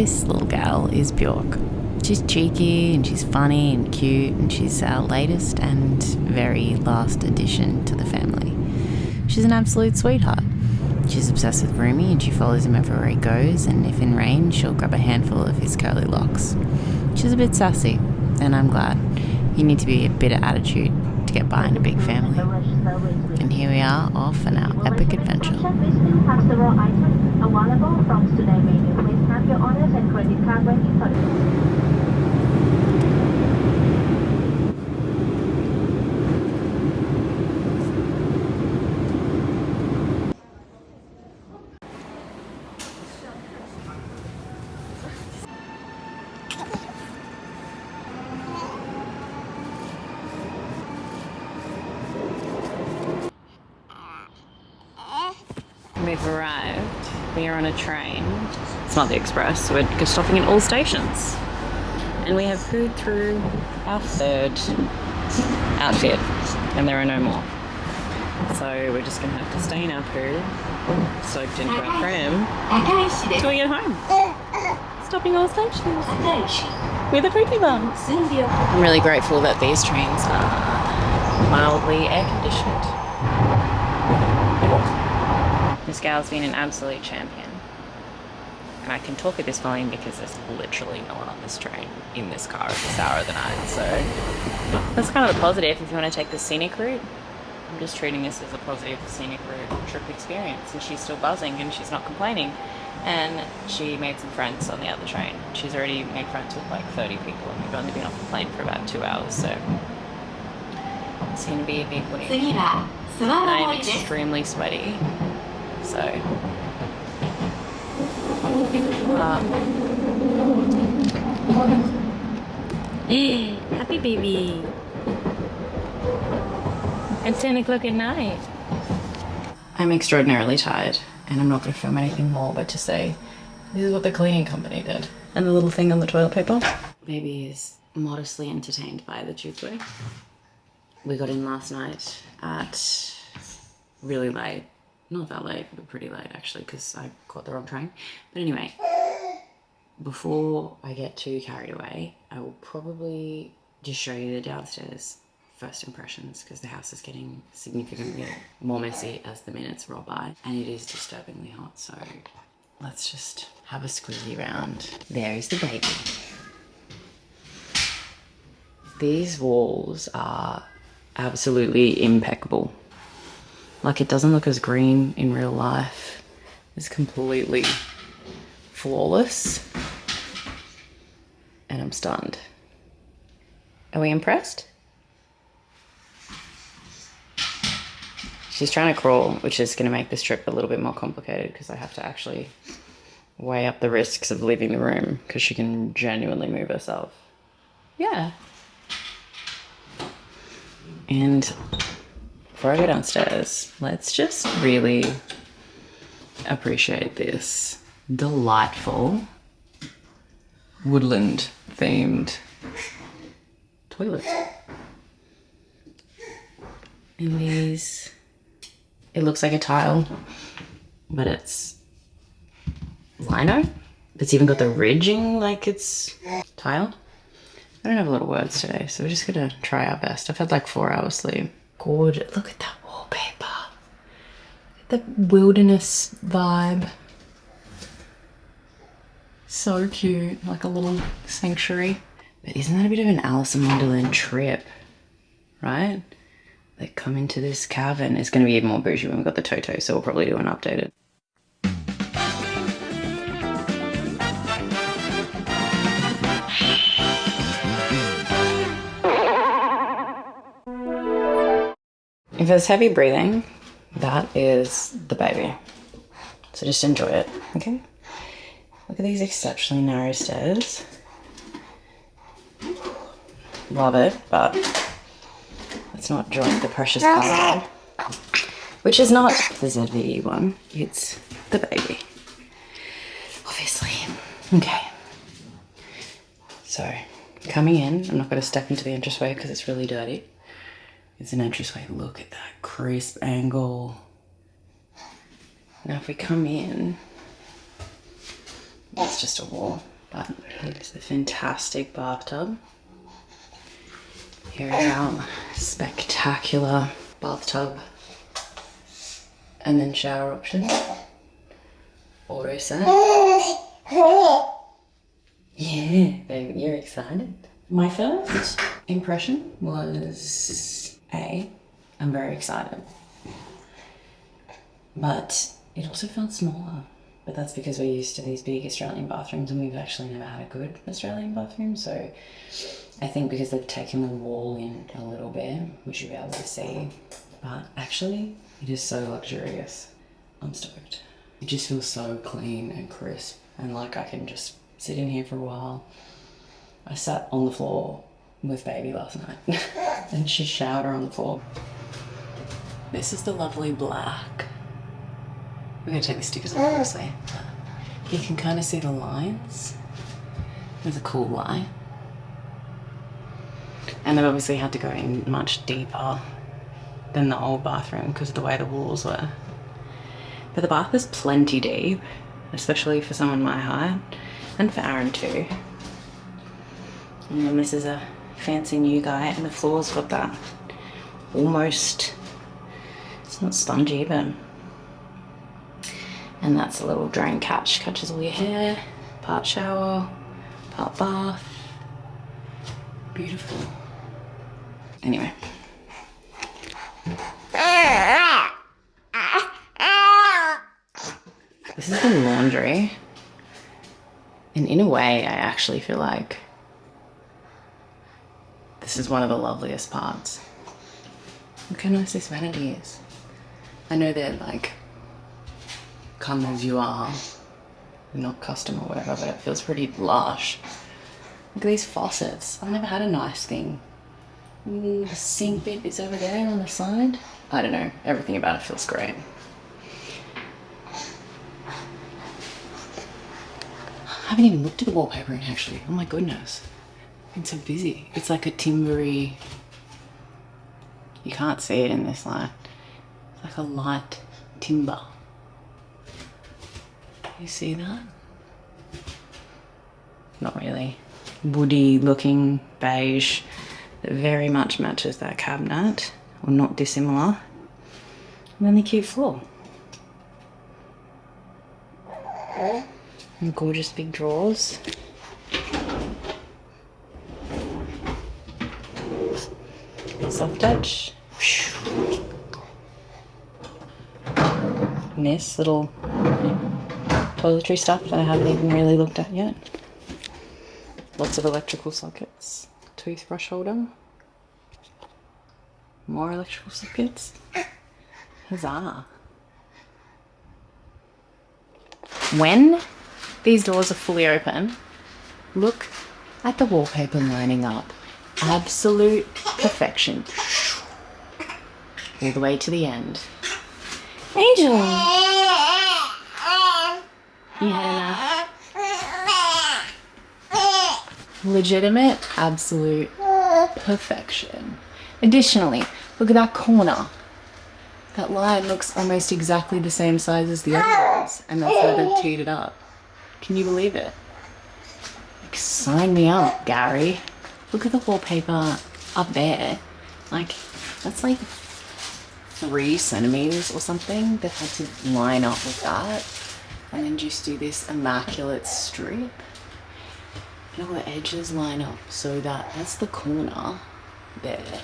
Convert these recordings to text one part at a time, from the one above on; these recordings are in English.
this little gal is Björk. She's cheeky and she's funny and cute, and she's our latest and very last addition to the family. She's an absolute sweetheart. She's obsessed with Rumi and she follows him everywhere he goes, and if in rain, she'll grab a handful of his curly locks. She's a bit sassy, and I'm glad. You need to be a bit of attitude to get by in a big family. And here we are, off on our epic adventure. We still have several items available from today's menu. Please have your orders and credit card ready for you. We've arrived. We are on a train. It's not the express. We're just stopping at all stations. And we have pooed through our third outfit, and there are no more. So we're just going to have to stay in our poo, soaked into our pram, till we get home. Stopping all stations with a pookie bum. I'm really grateful that these trains are mildly air conditioned. This gal's been an absolute champion. And I can talk at this volume because there's literally no one on this train in this car at this hour of the night. So that's kind of the positive if you want to take the scenic route. I'm just treating this as a positive scenic route trip experience. And she's still buzzing and she's not complaining. And she made some friends on the other train. She's already made friends with like 30 people, and we've only been off the plane for about 2 hours. So it's going to be a big week. I am extremely sweaty. So, happy baby. It's 10 o'clock at night. I'm extraordinarily tired, and I'm not going to film anything more but to say this is what the cleaning company did. And the little thing on the toilet paper. Baby is modestly entertained by the tubeway. We got in last night at really late. Not that late, but pretty late actually, because I caught the wrong train. But anyway, before I get too carried away, I will probably just show you the downstairs first impressions, because the house is getting significantly more messy as the minutes roll by, and it is disturbingly hot. So let's just have a squeezy round. There is the baby. These walls are absolutely impeccable. Like, it doesn't look as green in real life. It's completely flawless. And I'm stunned. Are we impressed? She's trying to crawl, which is going to make this trip a little bit more complicated because I have to actually weigh up the risks of leaving the room because she can genuinely move herself. Yeah. And before I go downstairs, let's just really appreciate this delightful woodland themed toilet. And these, it looks like a tile, but it's lino. It's even got the ridging like it's tile. I don't have a lot of words today, so we're just gonna try our best. I've had like 4 hours sleep. Gorgeous. Look at that wallpaper. Look at the wilderness vibe. So cute, like a little sanctuary. But isn't that a bit of an Alice in Wonderland trip, right? They come into this cavern. It's going to be even more bougie when we've got the Toto, so we'll probably do an updated. If there's heavy breathing, that is the baby. So just enjoy it, okay? Look at these exceptionally narrow stairs. Love it, but let's not joint the precious puzzle, which is not the ZVE one, it's the baby, obviously. Okay, so coming in, I'm not going to step into the entranceway because it's really dirty. It's an entranceway. Look at that crisp angle. Now if we come in, it's just a wall. But here's the fantastic bathtub. Here is our spectacular bathtub and then shower option. Auto set. Yeah, baby, you're excited. My first impression was I'm very excited. But it also felt smaller. But that's because we're used to these big Australian bathrooms and we've actually never had a good Australian bathroom. So I think because they've taken the wall in a little bit, we should be able to see. But actually, it is so luxurious. I'm stoked. It just feels so clean and crisp and like I can just sit in here for a while. I sat on the floor with baby last night and she showered her on the floor. This is the lovely black. We're gonna take the stickers off, obviously. You can kind of see the lines. There's a cool line. And they've obviously had to go in much deeper than the old bathroom because of the way the walls were. But the bath is plenty deep, especially for someone my height, and for Aaron too. And then this is a fancy new guy, and the floor's got that almost, it's not spongy, but, and that's a little drain catch, catches all your hair, part shower, part bath. Beautiful. Anyway. This is the laundry. And in a way, I actually feel like this is one of the loveliest parts. Look how nice this vanity is. I know they're like, come as you are, not custom or whatever, but it feels pretty lush. Look at these faucets. I've never had a nice thing. The sink bit is over there on the side. I don't know, everything about it feels great. I haven't even looked at the wallpaper actually. Oh my goodness. I've been so busy. It's like a timbery, you can't see it in this light. It's like a light timber. You see that? Not really. Woody looking beige that very much matches that cabinet, or not dissimilar. And then the cute floor. And gorgeous big drawers. Soft touch. And this little toiletry stuff that I haven't even really looked at yet. Lots of electrical sockets. Toothbrush holder. More electrical sockets. Huzzah. When these doors are fully open, look at the wallpaper lining up. Absolute perfection. All the way to the end. Angel! You had enough? Legitimate, absolute perfection. Additionally, look at that corner. That line looks almost exactly the same size as the other ones, and that's how they've teed it up. Can you believe it? Like, sign me up, Gary. Look at the wallpaper up there. Like, that's like 3 centimeters or something. They've had to line up with that. And then just do this immaculate strip. And all the edges line up so that that's the corner there.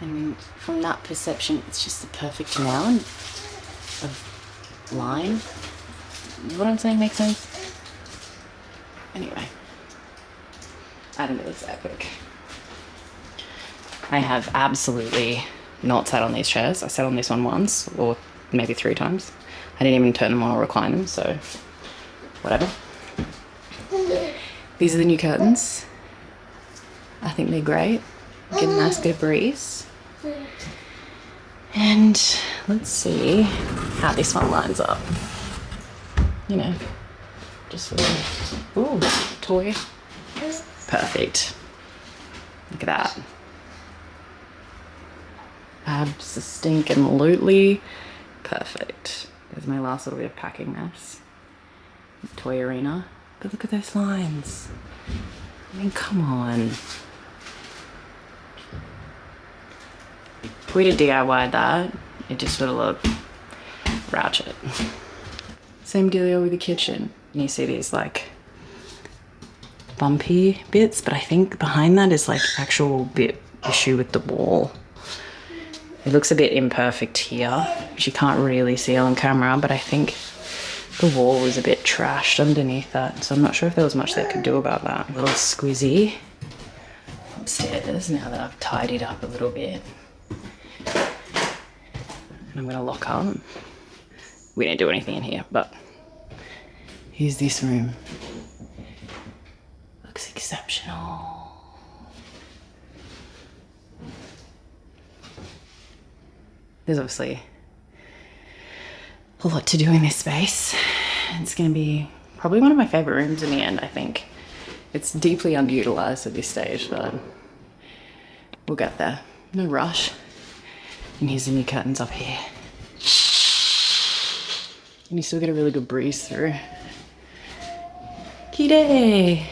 And from that perception, it's just the perfect amount of line. What I'm saying makes sense? Anyway, I think it looks epic. I have absolutely not sat on these chairs. I sat on this one once, or maybe 3 times. I didn't even turn them on or recline them, so whatever. These are the new curtains. I think they're great. Get a nice bit of breeze. And let's see how this one lines up. You know, just for the, ooh, toy. Perfect. Look at that. Abso-stinkin-lutely perfect. There's my last little bit of packing mess. Toy arena. But look at those lines. I mean, come on. If we'd have DIY'd that, it just would have looked ratchet. Same dealio with the kitchen. And you see these like bumpy bits, but I think behind that is like actual bit issue with the wall. It looks a bit imperfect here, which you can't really see on camera, but I think the wall was a bit trashed underneath that, so I'm not sure if there was much they could do about that. A little squizzy upstairs now that I've tidied up a little bit. And I'm gonna lock up. We didn't do anything in here, but here's this room. Looks exceptional. There's obviously a lot to do in this space. It's gonna be probably one of my favorite rooms in the end, I think. It's deeply underutilized at this stage, but we'll get there. No rush. And here's the new curtains up here. And you still get a really good breeze through. Kitty!